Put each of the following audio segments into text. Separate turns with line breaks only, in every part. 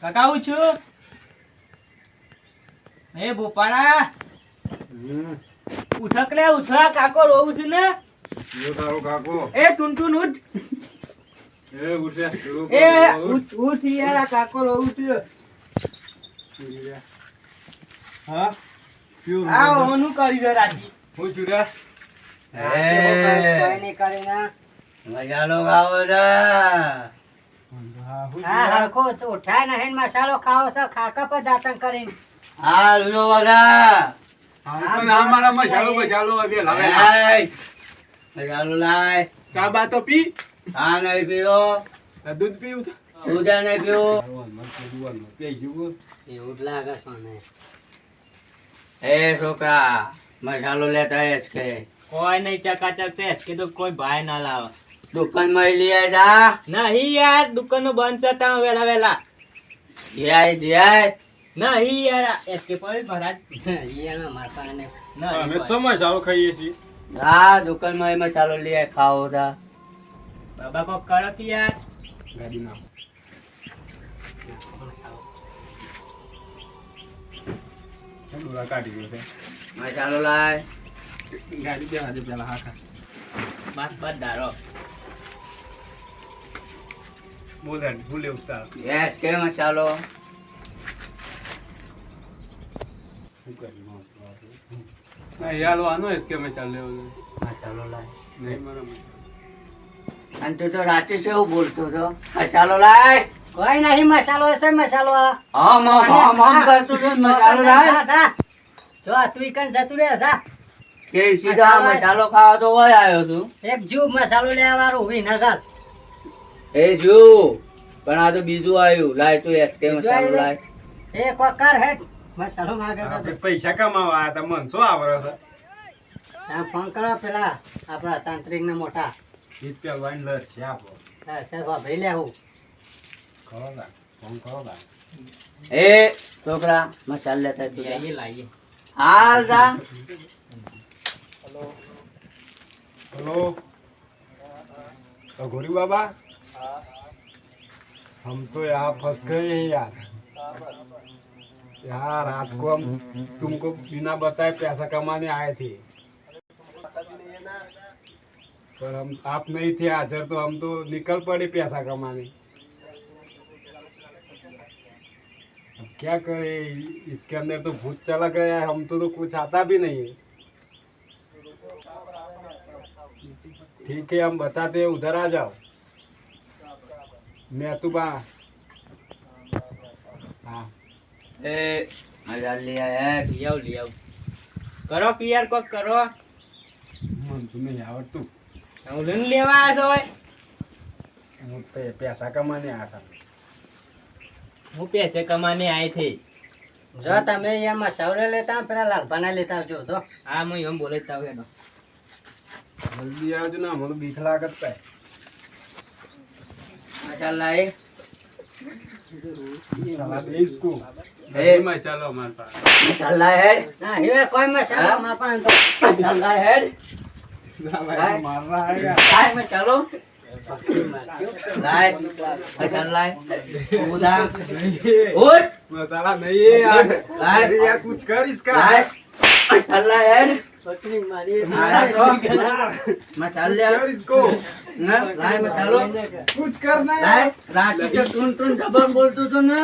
કાકા હું છું એ બોપાડા ઉઠક લે ઉઠા કાકો રોવું છું ને
યો તારો કાકો
એ ટુનટુન ઉઠ
એ ઉઠે
એ ઉઠ યાર આ કાકો રોવું છું
હા ક્યું
આ ઓનું કરી દે રાજી
હું ચુડા
કોઈ નહીં કરીને મસાલો ખાવો છે. હા હરખો ઉઠાય નહીં મસાલો ખાવો છે ખાકા પર દાતણ કરીને હા રૂડો વગા
પણ અમારા મસાલો હવે લાવે
મસાલો લાય
ચા બા તો પી
હા નહીં પીવો
દૂધ પીવું છે
દૂધ નહીં પીવો
પી ગયું
એવું જ લાગે સોને એ છોકરા મસાલો લેતા જ કે
કોઈ નહીં ચકાચક છે કીધું કોઈ ભાઈ ના લાવે
દુકાનમાં લઈ જા
નહીં યાર દુકાન નું બંધ છે ત્યાં વેલા વેલા
જાય
નહીં યાર એસકે પર મહારાજ
અમે તો મસાલો ખાઈએ છીએ
હા દુકાનમાં મસાલો લઈ ખાવો તા
બાબા કોક કરો કે યાર
ગાડી નામ ડોરા કાઢી ગયો છે
મસાલો લાય
ગાડી બે આજે પેલા હાકા
બસ બસ ડારો
બોલે ભૂલે ઉતાર
યસ કે મસાલો
ના યાલો આનો એસ કે મેં ચાલ લેવો
મસાલો લાય
નહીં મારા
અને તું તો રાતે શું બોલતો હતો મસાલો લાય કોઈ નહીં મસાલો હશે મસાલો આમ કરતો તો મસાલો લાય જો તું કન જતું રે જા કે સીધા મસાલો ખાવા તો વય આવ્યો છું એક જૂ મસાલો લેવા વાળો વિનગર એ જૂ પણ આ તો બીજું આવ્યું લાય તું એક કે મસાલો લાય એ કોકર હે મસાલો માંગે તો
પૈસા કમાવા આયા તા મન શું આવરે છે
આ ફોન કરો પેલા આપણા તાંત્રિક ને મોટા
ઈત પેલ વાઈન લે છે આપો
હા સર ભાઈ લેવું
કરો દા ફોન કરો દા
એ છોકરા મસાલો લેતા તું
લાઈએ લાઈએ
હાલ જા
हेलो तो गोरी बाबा हम तो यहाँ फंस गए हैं यार रात को हम तुमको बिना बताए पैसा कमाने आए थे पर हम आप नहीं थे हाजिर तो हम तो निकल पड़े पैसा कमाने अब क्या करें इसके अंदर तो भूत चला गया है हम तो कुछ आता भी नहीं है ठीक है हम बताते हैं उधर आ जाओ मैं तो बा हाँ
એ મજા લે હે
લઈ આવ કરો કે યાર કોક કરો
मन तो नहीं आवड़તું
હું લઈને લેવા આવ્યો છો
હું पैसा कमाने आया था
હું પૈસે કમાને આઈ થી
જો તમે અહીંયા મસાલો લેતા પેલા લાલભાના લેતા આવજો જો
હા હું એમ બોલતા હોય તો
जल्दी आओ जो ना मुझे बीख लागत है
મસાલા લાય
साला दे इसको
ए
मैं चलो हमारे पास
મસાલા હે ના હવે કોઈ મસાલો માર પાસે તો મસાલા હે
साला ये मार रहा है यार
લાય મસાલો લાય મસાલા લાય ઉદા ઉઠ
मसाला नहीं है यार
लाए।
अरे यार कुछ कर इसका
લાય મસાલા હે
છોકરી મારી
મારા તો મસાલા
कर इसको
ના લાય મસાલો
कुछ करना है
લાય રાતે તો ટૂન ખબર બોલતો તો ને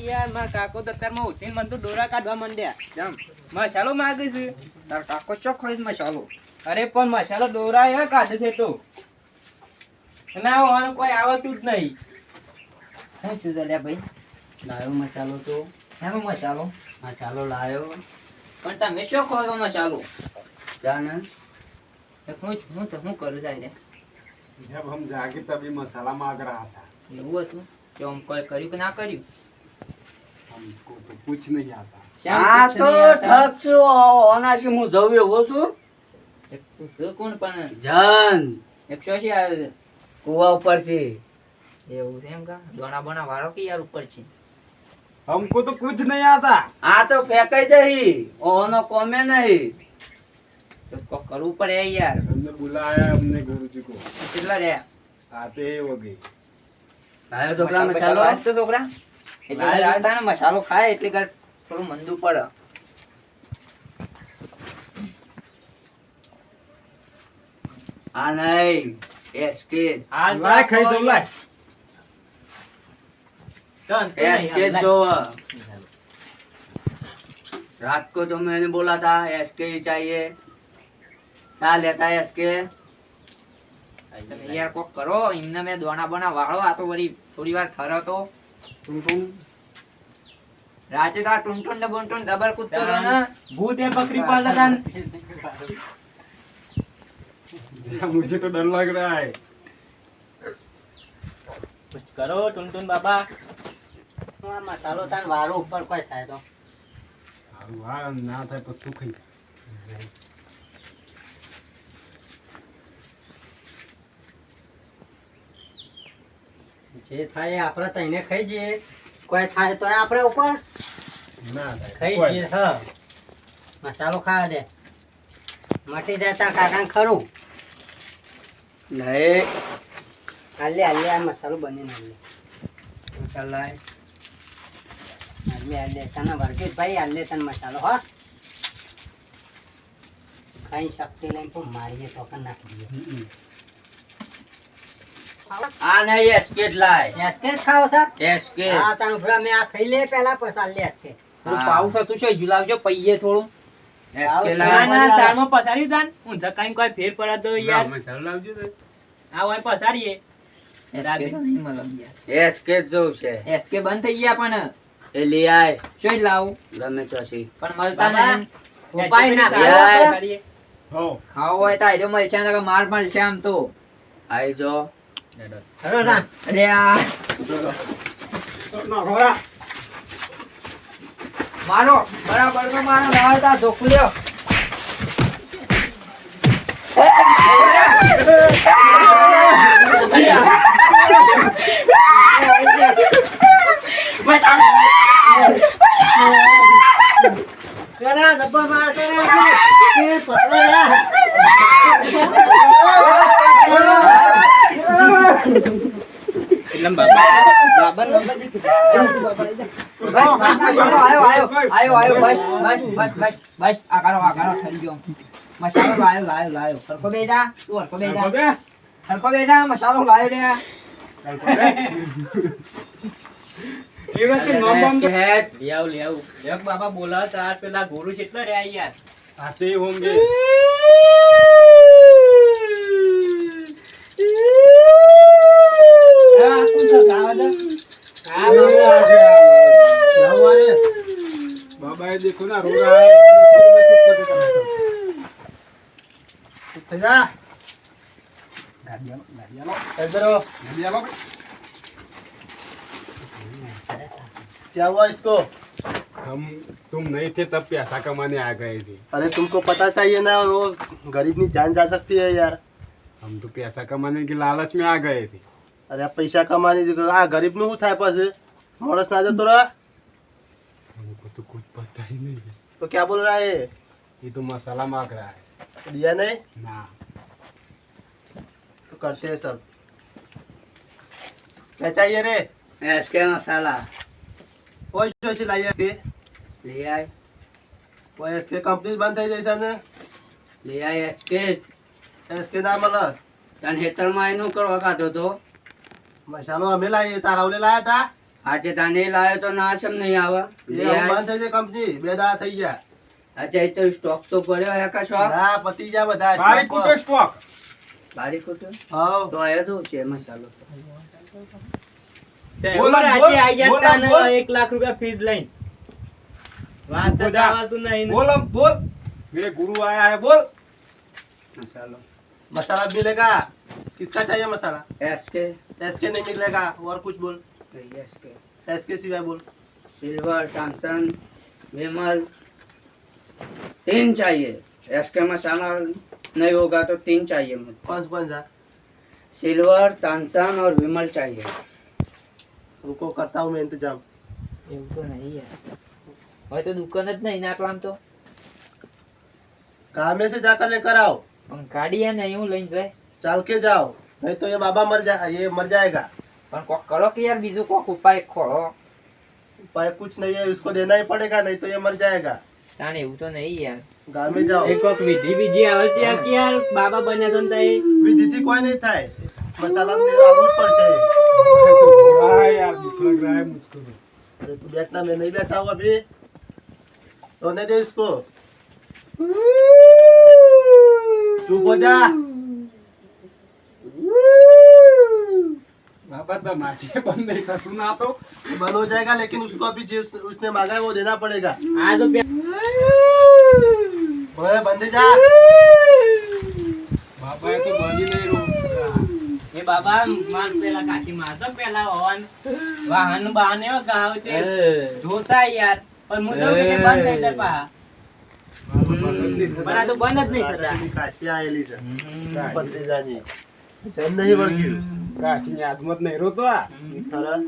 યાર મારા કાકો તો અત્યારમાં ઉઠીને મને તો ડોરા કાઢવા માંડ્યા જમ મસાલો માગે છે તાર કાકો ચોખ્ખો જ મસાલો અરે પણ મસાલો ડોરા એવા કાઢે છે તો ના ઓનું કોઈ આવતું જ નહીં શું છું લ્યા ભાઈ
લાયો મસાલો તો
એનો મસાલો
મસાલો લાયો
પણ તમે શું ખો છો મસાલો
જાને
હું તો શું કરું જાય
जब हम जागे तभी मसाला मांग रहा था
એવું હતું કે આમ કોઈ કર્યું કે ના કર્યું
हमको तो कुछ नहीं आता
આ તો ઠક છું ઓનાથી હું જઉં એવો છું
કોણ પણ
જન
180 આવે
કુવા ઉપર છે
એવું છે એમ કા દોણા બોણા વાળો કે યાર ઉપર છે
हमको तो कुछ नहीं आता
આ તો ફેંકાઈ જઈ ઓનો કોમે નહીં
તો કોક કરવું પડે યાર
हमने बुलाया हमने गुरु जी को
કેટલા રહ્યા
आते ही हो गए
લાયો છોકરા મસાલો
આજ તો છોકરા એટલે રાતાનો મસાલો ખાય એટલે કર થોડું મંદુ પડે.
આ નહીં એસકે
લાય ખાઈ દઉં લાય
एसके जो रात को जो मैंने बोला था एसके ही चाहिए क्या लेता है एसके
તમે યાર કોક કરો એમને મેં દોણા બોના વાળો આ તો વળી થોડી વાર ઠરો તો
तुम
રાતે તો ટુનટુન ને બોનટુન ડબલ કૂદતો રહ્યો ને ભૂત એ બકરી પાલતા હતા ને.
मुझे तो डर लग रहा है
कुछ करो टुनटुन बाबा.
આ મસાલો તાન વાળો ઉપર કોઈ થાય તો
હારું હા ના થાય તો તું ખાઈ
જે થાય એ આપણે તઈને ખાઈ જઈએ કોઈ થાય તો આપણે ઉપર
ના થાય
ખાઈ
કોઈ.
જઈએ હા મસાલો ખાવા દે મટી જાય તાર કાકા ખરું નહીં હાલે હાલે આ મસાલો બનીને હાલે મસાલા હાલે હાલે તને વર્ગીસ ભાઈ હાલે તને મસાલો હા ખાઈ શક્તિ લઈને તો મારીએ તો કન નાખી દઈએ આ નહીં એસકે લાય એસકે ખાવ સર એસકે હા તને ભરા મે આ ખાઈ લે પહેલા પસાર લે એસકે
થોડું પાઉસ હતું છે જુલાવજો પૈયે થોડું
એસકે
ના ના ચારમાં પસારી દાન હું જકાઈ કોઈ ફેર પડે તો યાર
મસાલો લાવજો તો
આ હોય પસારીએ રાતે નહીં મળે યાર
એસકે જો છે
એસકે બંધ થઈ ગયા પણ
એ લે આય
જોઈ લાવું
ગમે ચોસી
પણ મળતા નહીં
ઉપાય ના
કરીએ.
હો
ખાવો હોય તો આઈડો મળશે ને માર મળશે આમ તો
આઈ જો હેલો રામ
અરે આ
ના ઘોડા
મારો બરાબર તો મારો લાવતા ધોકું લ્યો.
કેરા જબર માર કેરા એ પકડો
એટલે બાબા નંબર દીધી. આયો બસ આ કરો ઠરી ગયો મસાલો લાયો સરખો બેજા તું સરખો બેજા સરખો બેજા મસાલો લાયો રે
ચાલ એ વખતે નોમ
લેવ બાબા બોલા તાર પેલા ગોરુ કેટલો રે યાર
आते होंगे
આ તું સગાવા દે આ
बाबा ये देखो ना रो रहा है
क्या हुआ इसको?
हम तुम नहीं थे तब पैसा कमाने आ गए थे
अरे तुमको पता चाहिए ना वो गरीब की जान जा सकती है यार।
हम तो पैसा कमाने की लालच में आ गए थे
अरे आप पैसा कमाने आ गरीब નું શું થાય પછી માણસ ના જતો રહે
हमको तो कुछ पता ही नहीं है
तो क्या बोल रहा है?
ये तो मसाला मांग रहा है
दिया नहीं
ना
तो करते हैं सब। क्या चाहिए रे?
एसके मसाला
कोई सोच लाइए के
ले आए
वो एसके कंपनी बंद થઈ જઈ છે ને
ले आए एसके
एसके ના મળે
તને હેતરમાં એનું કરવા કાઢો તો
મસાલો અમે લાવીએ તારા ઓલે લાયા તા
આજે તને લાયો તો ના સમ નહીં આવે
એ
ले
હવે
आए
બંધ થઈ જાય કંપની બે દાડા થઈ ગયા
આજે તો સ્ટોક તો પડ્યો હે કા શોખ
ના પતી ગયા બધા
भाई कुछ स्टॉक
બારી કુટો
હાઉ
તો આયો તો છે મસાલો
બોલો,
આજે આઈ ગયા
બોલો,
તા ને
બોલ.
1 લાખ રૂપિયા ફીસ લઈને વાત તો
બોજા.
ચાલતું નહીં ને.
बोल अब बोल मेरे गुरु आया है बोल
मसालो
मसाला मिलेगा किसका चाहिए मसाला?
एसके
एसके नहीं मिलेगा और कुछ बोल
एसके
एसके सिवाय बोल
सिल्वर टॉमसन विमल 3 चाहिए एसके मसाला नहीं होगा तो 3 चाहिए मुझे
कौन सा
सिल्वर टॉमसन और विमल चाहिए
रुको करता हूँ मैं इंतजाम।
એવું તો નહીં યાર હવે તો દુકાન જ નહીં નાખવા આમ તો
कहाँ में से जाकर लेकर आओ
પણ ગાડી હે ને હું લઈને જાય
चल के जाओ नहीं तो ये बाबा मर जाएगा।
પણ કોક કરો કે યાર બીજું કોક ઉપાય ખોળો
उपाय कुछ नहीं है, उसको देना ही पड़ेगा, नहीं तो ये मर जाएगा।
તાણ એવું તો નહીં યાર
गाँव में जाओ।
કોક વિધિ બીજી આવતી આ કે યાર બાબા બન્યા તો તઈ
विधि थी कोई नहीं था, मसाला तो आलू पर से।
हाँ यार दुख लग रहा है मुझको तो।
अरे तू बैठना, मैं नहीं बैठा हूँ अभी, रोने दे इसको। चुप हो जा।
बाबा तो नाचे बंद नहीं कर तू ना तो
बंद हो जाएगा, लेकिन उसको अभी जो उसने मांगा है वो देना पड़ेगा।
આ તો
ओए बंद ही जा।
बाबा ये तो बंद ही नहीं रोका।
એ બાબા માન પેલા કાશી મારતો પેલા હવન વાહન બાને ગાવ તે જોતા યાર પણ હું તો કે બંધ નહીં થતા પા પણ આ તો બંધ જ નહીં થતા
काशी आएली છે ભત્રીજાની જન નહીં વળગ્યું
કાશી ની આદમત નહીં રોતો આ
તારા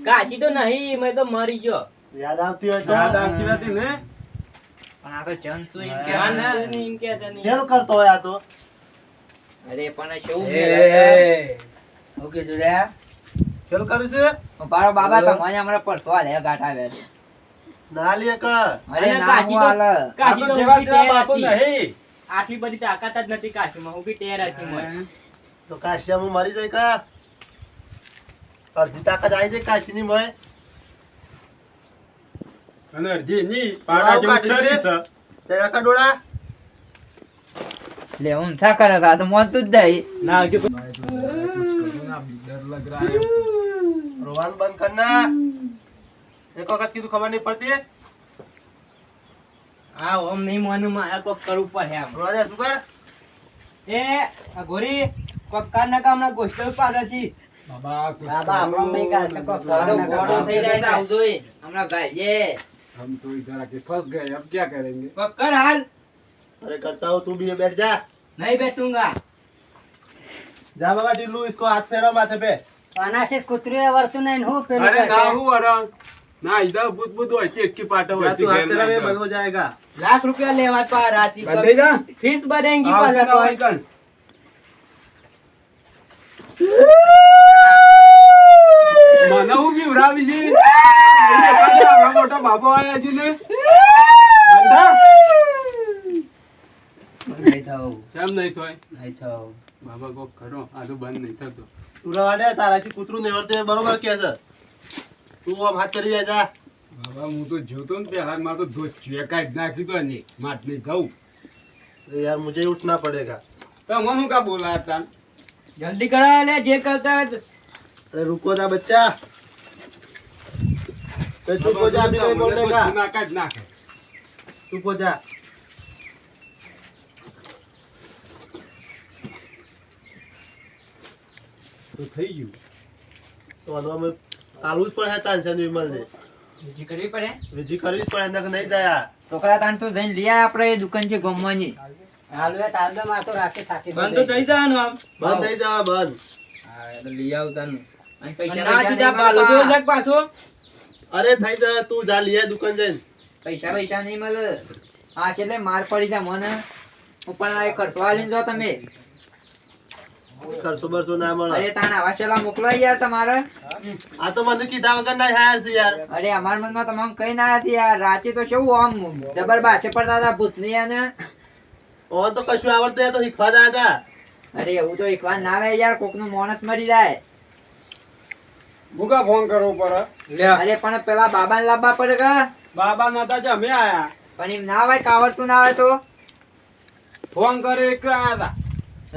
કાશી તો નહીં મેં તો મરી ગયો
યાદ આવતી હોય તો
યાદ આવતી હતી ને
પણ આ તો જન શું એમ કહેવા ને એમ કહેતા નહીં
ખેલ કરતો હોય આ તો
અરે પણ શું
ઓકે જોડ્યા
ખેલ કરે છે
પાડો બાબા તમને હમણાં પરસવા લે ગાઠા આવે
ના લે ક
અરે કાશી તો કાશી તો
જેવા
ઊભી
જેવા
ટેર
બાપુ
હતી.
નહીં
આટલી બધી તાકાત જ નથી કાશીમાં ઊભી ટેર હતી મને
તો કાશિયામાં મરી જાય કા અડધી તાકાત આવી જાય કાશીની મોય
અને અરજી ની પાડા જેવું ચરી છે
તે આકા ડોળા
લે હું થા કરે તો મોતું જ દઈ ના હજુ
कुछ करो ना अभी डर लग रहा है
रोवान बंद करना एक वक्त की तो खबर नहीं पड़ती है
આ ઓમ નહીં મોનું મારે કોક કરવું પડે આમ
रोड़ा जा सुकर
એ આ ગોરી કોક કારના કામના ગોસ્તો પાડે છે
बाबा कुछ
બાબા
करो।
આપણો મેં કાઢ શકો
ગોળો થઈ જાય તો આવજો એ હમણાં ગાયે
हम तो इधर आके फंस गए अब क्या करेंगे
કોક કર હાલ
अरे करता हूँ तू भी बैठ जा
નહીં બેઠુંગા
जा बाबा टिल्लू इसको हाथ फेरा माथे पे
આના છે કૂતરું એ વર્તું નહીં હું પેલું
अरे ना
કરશે.
हूँ अरे ना इधर बुत बुत होती है की पाटा
जा
होती
तू हाथ फेरा में
है
बंद हो जाएगा
₹1,00,000 લેવા પા રાતી
बंदे जा
ફીસ ભરેંગી
आओ
પાછા
ना
કોઈ
आइकन મને હું બી ઉડાવી છે એને પાછા આવડા મોટા બાબો આયા છે ને બંધા
નહીં થવું
કેમ નહીં થાય
નહીં થવું
બાબા કોક કરો આ તો બંધ નહીં થતો
तू रवाडे तारा की कुतरू नेवरते बरोबर क्या सर तू अब हाथ करी जा
બાબા હું તો જોતો ને પેલા મારે તો ધોચ ચેકા જ નાખી દો ને માટલી જાઉં
अरे यार मुझे ही उठना पड़ेगा
તો મને શું કા બોલાતા
જલ્દી કરો લે જે કરતા હોય તો.
अरे रुको जा बच्चा तो चुप हो जा अभी नहीं बोलने का
નાકા જ નાખે
चुप हो जा
તો થઈ ગયું
तो अनवा में आलू पर है तांसन विमल ने
બીજી કરવી પડે
विजी करी पर अंदर नहीं जाया
છોકરા તાન તો જઈને લઈ આય આપણે એ દુકાન છે ગમવાની
હાલો એ તારદો માં તો રાખી સાથી
બંધ તો થઈ જવાનું આમ
बंद नहीं जा बंद
હા એ તો લઈ આવતાનું અને પૈસા
ના
પૈસા
જુદા
નહીં પાલો
બાપા.
જો લગ પાછો
अरे थई जा तू जा लिया दुकान जाइन
પૈસા પૈસા નહીં મળે હા છે એટલે માર પડી જા મને ઉપર આ ખર્ચવા લઈને જાઓ તમે
करसो बरसो ना मळा
અરે તાન આવા છેલ્લા મોકલો યાર તમારે
आ तो मन कीधा वगर ना है से यार
અરે અમાર મનમાં તમામ કઈ ના હતી યાર રાતે તો શું આમ જબર બાછે પડતા હતા ભૂતની અને
और तो कशु आवड़ते है तो हिखवा जाया था
અરે એવું તો એક વાર ના આવે યાર કોકનું માણસ મરી જાય
ભૂકા ફોન કરવો પડે
અરે પણ પેલા બાબાને લાવવા પડે કે
બાબા નતા જ અમે આયા
પણ એમ ના હોય કાવડતું ના હોય તો
ફોન કરે એક આયા હતા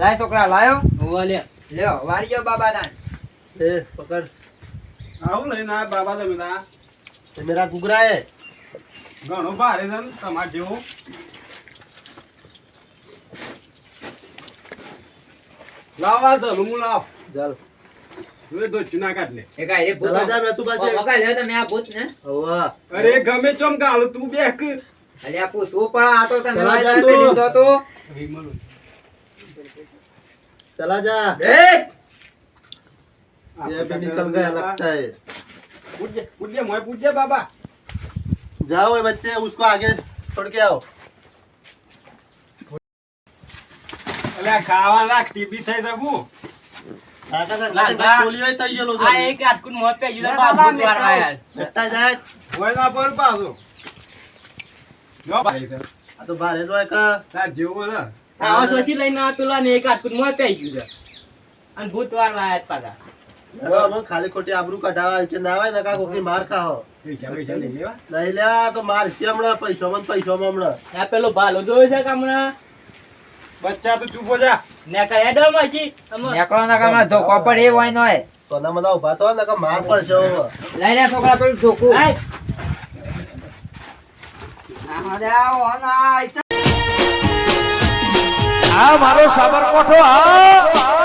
લાય છોકરા લાયો લે લ્યો વારી ગયો બાબા તાન
ए पकड़
આવું લઈને આ બાબા તમે ના
ये मेरा गुगरा है
ઘણો ભારે છે ને તમાર જેવું લાવા તો હું લાવ
चल
તું તો ચુના કાઢ લે
એ કાઈ રે ભૂત
चला जा मैं तू पाछे
વગા લ્યો તમે આ ભૂત ને
हवा
અરે ગમે ચોમ ગાલું તું બેક
અરે આ પૂછવું પડે આ તો તમે
ચલા જા
વાય
તું.
લીધો તો
વિમલ
चला जा
એ
ये भी निकल गया लगता है
પૂછજે મોય પૂછજે બાબા
जाओ ये बच्चे उसको आगे छोड़ के आओ
એટલે આ ખાવા રાખ ટીબી થઈ શકું
કાકા તાર
લાલ
ગાતે
બા.
ગોલી હોય તો આઈ ગયેલો
આ
છે.
એક આટકું મોત પે જીલો બાબુ દ્વારા યાર
બેટા જાય.
હોય ના પર પાછો જો ભાઈ છે
આ તો ભારે જ હોય કે
તાર જેવો છે
આવો સોસી લઈને આ પેલા ને એક આટકું મોત પે ગયું છે અને ભૂત વાળવા આયા પાછા
હવે અમે ખાલી ખોટી આબરૂ કઢાવા આવી છે ના આવે ને કા કોકની માર ખાઓ
પૈસા લઈ લેવા
નહીં લ્યા તો માર છે હમણાં પૈસામાં હમણાં
આ પેલો ભાલો જોયો છે કે હમણાં
બચ્ચા તો ચૂપ હો જા
ને કરે ડો મચી
નેકળો ના કામ ધોકો પર એ હોય નો
તો ના બધા ઉભા તો ને કે માર પડશે હવે.
લઈ લે છોકરા પેલું ધોકું
આય
આ મારો સાબરકોઠો આ